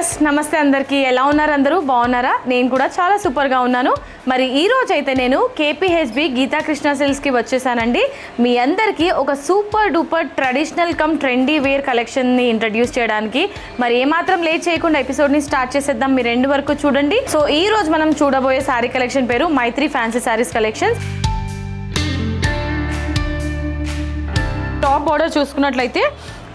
Viewers నమస్తే అందరికీ ఎలా ఉన్నారు అందరూ బాగున్నారా నేను కూడా చాలా సూపర్ గా ఉన్నాను మరి ఈ రోజు అయితే నేను కేపీహెచ్బి గీతా కృష్ణ సిల్క్స్ కి వచ్చేసానండి మీ అందరికీ ఒక super duper traditional come trendy wear collection ని ఇంట్రడ్యూస్ చేయడానికి మరి ఏ మాత్రం లేట్ చేయకుండా ఎపిసోడ్ ని స్టార్ట్ చేసేద్దాం మీరు ఎండ్ వరకు చూడండి సో ఈ రోజు మనం చూడబోయే సారీ కలెక్షన్ పేరు Maithri fancy saris collections top border చూసుకున్నట్లయితే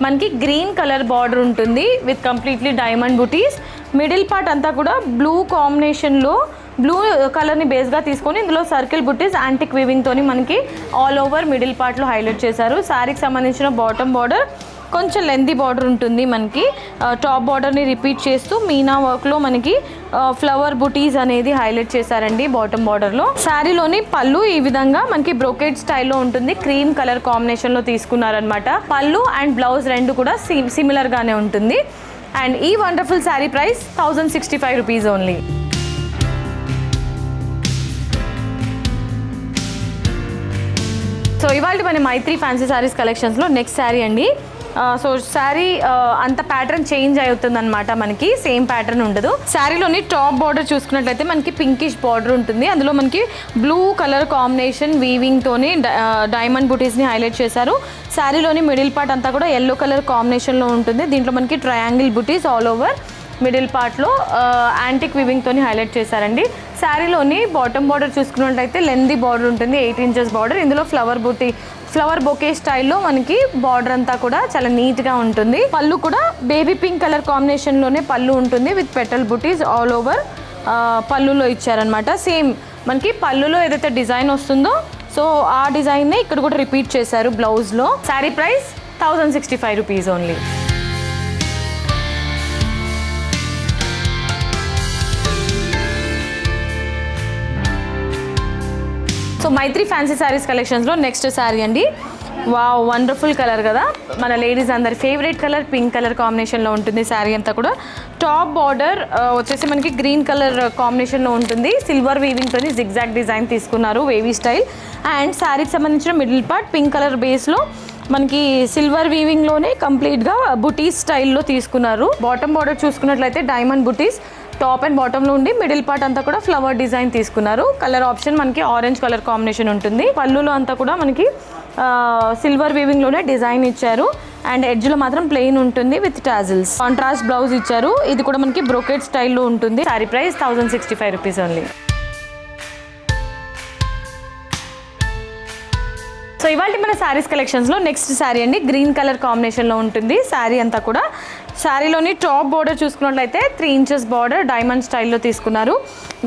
మనకి గ్రీన్ కలర్ బార్డర్ ఉంటుంది with completely diamond butis middle part అంతా కూడా బ్లూ కాంబినేషన్లో బ్లూ కలర్ని బేస్గా తీసుకొని ఇందులో సర్కిల్ బుటీస్ యాంటిక్ వీవింగ్ తోని మనకి ఆల్ ఓవర్ మిడిల్ పార్ట్లో హైలైట్ చేశారు శారీకి సంబంధించిన బాటమ్ బార్డర్ కొంచెం లెంతీ బార్డర్ ఉంటుంది మనకి టాప్ బార్డర్ని రిపీట్ చేస్తూ మీనా వర్క్లో మనకి ఫ్లవర్ బుటీస్ అనేది హైలైట్ చేశారండి బాటమ్ బార్డర్లో శారీలోని పళ్ళు ఈ విధంగా మనకి బ్రోకెట్ స్టైల్లో ఉంటుంది క్రీమ్ కలర్ కాంబినేషన్లో తీసుకున్నారనమాట పళ్ళు అండ్ బ్లౌజ్ రెండు కూడా సిమిలర్గానే ఉంటుంది అండ్ ఈ wonderful sari price 1065 rupees only so ఇవాళ మన మైత్రి ఫ్యాన్సీ సారీస్ కలెక్షన్స్లో నెక్స్ట్ శారీ అండి సో శారీ అంత ప్యాటర్న్ చేంజ్ అవుతుంది అనమాట మనకి సేమ్ ప్యాటర్న్ ఉండదు శారీలోని టాప్ బార్డర్ చూసుకున్నట్లయితే మనకి పింకిష్ బార్డర్ ఉంటుంది అందులో మనకి బ్లూ కలర్ కాంబినేషన్ వీవింగ్ తోని డైమండ్ బుటీస్ని హైలైట్ చేశారు శారీలోని మిడిల్ పార్ట్ అంతా కూడా ఎల్లో కలర్ కాంబినేషన్లో ఉంటుంది దీంట్లో మనకి ట్రయాంగిల్ బుటీస్ ఆల్ ఓవర్ మిడిల్ పార్ట్లో యాంటిక్ వీవింగ్ తోని హైలైట్ చేశారండి శారీలోని బాటమ్ బార్డర్ చూసుకున్నట్లయితే లెంతీ బార్డర్ ఉంటుంది 8 ఇంచెస్ బార్డర్ ఇందులో ఫ్లవర్ బొకే స్టైల్లో మనకి బార్డర్ అంతా కూడా చాలా నీట్గా ఉంటుంది పళ్ళు కూడా బేబీ పింక్ కలర్ కాంబినేషన్లోనే పళ్ళు ఉంటుంది with petal buttis all over పళ్ళులో ఇచ్చారనమాట సేమ్ మనకి పళ్ళులో ఏదైతే డిజైన్ వస్తుందో సో ఆ డిజైన్నే ఇక్కడ కూడా రిపీట్ చేశారు బ్లౌజ్లో sari price 1065 rupees only so Maithri fancy saris కలెక్షన్స్లో నెక్స్ట్ శారీ అండి వావ్ వండర్ఫుల్ కలర్ కదా మన లేడీస్ అందరి ఫేవరెట్ కలర్ పింక్ కలర్ కాంబినేషన్లో ఉంటుంది శారీ అంతా కూడా టాప్ బార్డర్ వచ్చేసి మనకి గ్రీన్ కలర్ కాంబినేషన్లో ఉంటుంది సిల్వర్ వీవింగ్తో జిగ్జాగ్ డిజైన్ తీసుకున్నారు వేవీ స్టైల్ అండ్ శారీకి సంబంధించిన మిడిల్ పార్ట్ పింక్ కలర్ బేస్లో మనకి సిల్వర్ వీవింగ్లోనే కంప్లీట్గా బుటీస్ స్టైల్లో తీసుకున్నారు బాటమ్ బార్డర్ చూసుకున్నట్లయితే డైమండ్ బుటీస్ టాప్ అండ్ బాటంలో ఉండి మిడిల్ పార్ట్ అంతా కూడా ఫ్లవర్ డిజైన్ తీసుకున్నారు కలర్ ఆప్షన్ మనకి ఆరెంజ్ కలర్ కాంబినేషన్ ఉంటుంది పళ్ళులో అంతా కూడా మనకి సిల్వర్ వీవింగ్లోనే డిజైన్ ఇచ్చారు అండ్ ఎడ్జ్లో మాత్రం ప్లెయిన్ ఉంటుంది విత్ టాజిల్స్ కాంట్రాస్ట్ బ్లౌజ్ ఇచ్చారు ఇది కూడా మనకి బ్రోకెట్ స్టైల్లో ఉంటుంది sari price 1065 rupees only so ఇవాళ మన శారీస్ కలెక్షన్స్లో నెక్స్ట్ శారీ అండి గ్రీన్ కలర్ కాంబినేషన్లో ఉంటుంది శారీ అంతా కూడా శారీలోని టాప్ బార్డర్ చూసుకున్నట్లయితే 3 ఇంచెస్ బార్డర్ డైమండ్ స్టైల్లో తీసుకున్నారు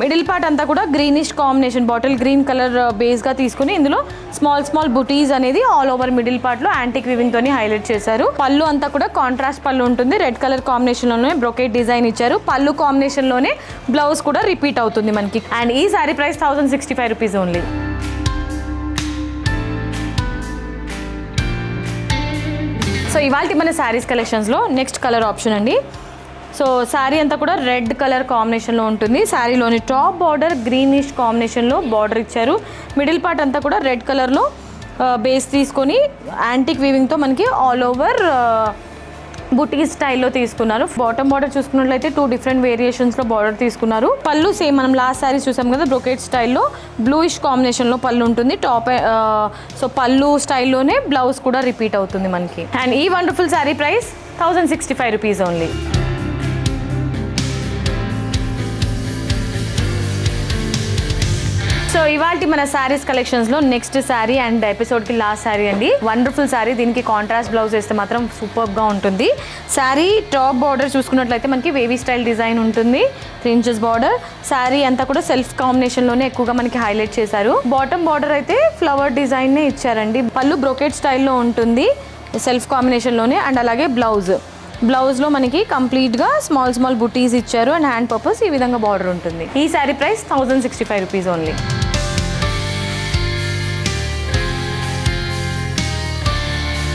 మిడిల్ పార్ట్ అంతా కూడా greenish combination bottle green colour బేస్గా తీసుకుని ఇందులో స్మాల్ బుటీస్ అనేది ఆల్ ఓవర్ మిడిల్ పార్ట్లో యాంటిక్ వీవింగ్తో హైలైట్ చేశారు పళ్ళు అంతా కూడా కాంట్రాస్ట్ పళ్ళు ఉంటుంది రెడ్ కలర్ కాంబినేషన్లోనే బ్రొకెట్ డిజైన్ ఇచ్చారు పళ్ళు కాంబినేషన్లోనే బ్లౌజ్ కూడా రిపీట్ అవుతుంది మనకి అండ్ ఈ sari price 1065 rupees only so ఇవాళ మన శారీస్ కలెక్షన్స్లో నెక్స్ట్ కలర్ ఆప్షన్ అండి సో శారీ అంతా కూడా రెడ్ కలర్ కాంబినేషన్లో ఉంటుంది శారీలోని టాప్ బార్డర్ గ్రీనిష్ కాంబినేషన్లో బార్డర్ ఇచ్చారు మిడిల్ పార్ట్ అంతా కూడా రెడ్ కలర్లో బేస్ తీసుకొని యాంటిక్ వీవింగ్తో మనకి ఆల్ ఓవర్ బుటీ స్టైల్లో తీసుకున్నారు బాటమ్ బార్డర్ చూసుకున్నట్లయితే 2 డిఫరెంట్ వేరియేషన్స్లో బార్డర్ తీసుకున్నారు పళ్ళు సేమ్ మనం లాస్ట్ శారీస్ చూసాం కదా బ్రొకెట్ స్టైల్లో బ్లూయిష్ కాంబినేషన్లో పళ్ళు ఉంటుంది టాప్ సో పళ్ళు స్టైల్లోనే బ్లౌజ్ కూడా రిపీట్ అవుతుంది మనకి అండ్ ఈ wonderful sari price 1065 rupees only so ఇవాళ మన శారీస్ కలెక్షన్స్లో నెక్స్ట్ శారీ అండ్ ఎపిసోడ్కి లాస్ట్ శారీ అండి వండర్ఫుల్ శారీ దీనికి కాంట్రాస్ట్ బ్లౌజ్ వేస్తే మాత్రం సూపర్గా ఉంటుంది శారీ టాప్ బార్డర్ చూసుకున్నట్లయితే మనకి వేవీ స్టైల్ డిజైన్ ఉంటుంది 3 ఇంచెస్ బార్డర్ శారీ అంతా కూడా సెల్ఫ్ కాంబినేషన్లోనే ఎక్కువగా మనకి హైలైట్ చేశారు బాటమ్ బార్డర్ అయితే ఫ్లవర్ డిజైన్నే ఇచ్చారండి పళ్ళు బ్రోకెట్ స్టైల్లో ఉంటుంది సెల్ఫ్ కాంబినేషన్లోనే అండ్ అలాగే బ్లౌజ్లో మనకి కంప్లీట్గా స్మాల్ బుటీస్ ఇచ్చారు అండ్ హ్యాండ్ పర్పస్ ఈ విధంగా బార్డర్ ఉంటుంది ఈ sari price 1065 rupees only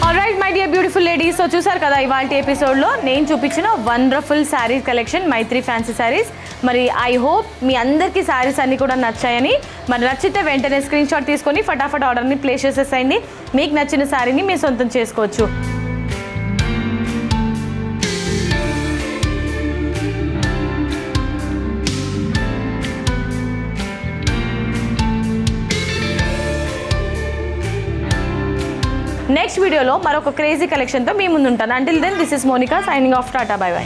alright my dear beautiful ladies so చూసారు కదా ఇవాళ ఎపిసోడ్లో నేను చూపించిన వండర్ఫుల్ శారీస్ కలెక్షన్ మైత్రి ఫ్యాన్సీ శారీస్ మరి ఐ హోప్ మీ అందరికీ శారీస్ అన్నీ కూడా నచ్చాయని మరి నచ్చితే వెంటనే స్క్రీన్ షాట్ తీసుకొని ఫటాఫట్ ఆర్డర్ని ప్లేస్ చేసేసేయండి మీకు నచ్చిన శారీని మీ సొంతం చేసుకోవచ్చు నెక్స్ట్ వీడియోలో మరొక క్రేజీ కలెక్షన్తో మీ ముందు ఉంటాను. Until then this is Monica signing off. Tata bye by.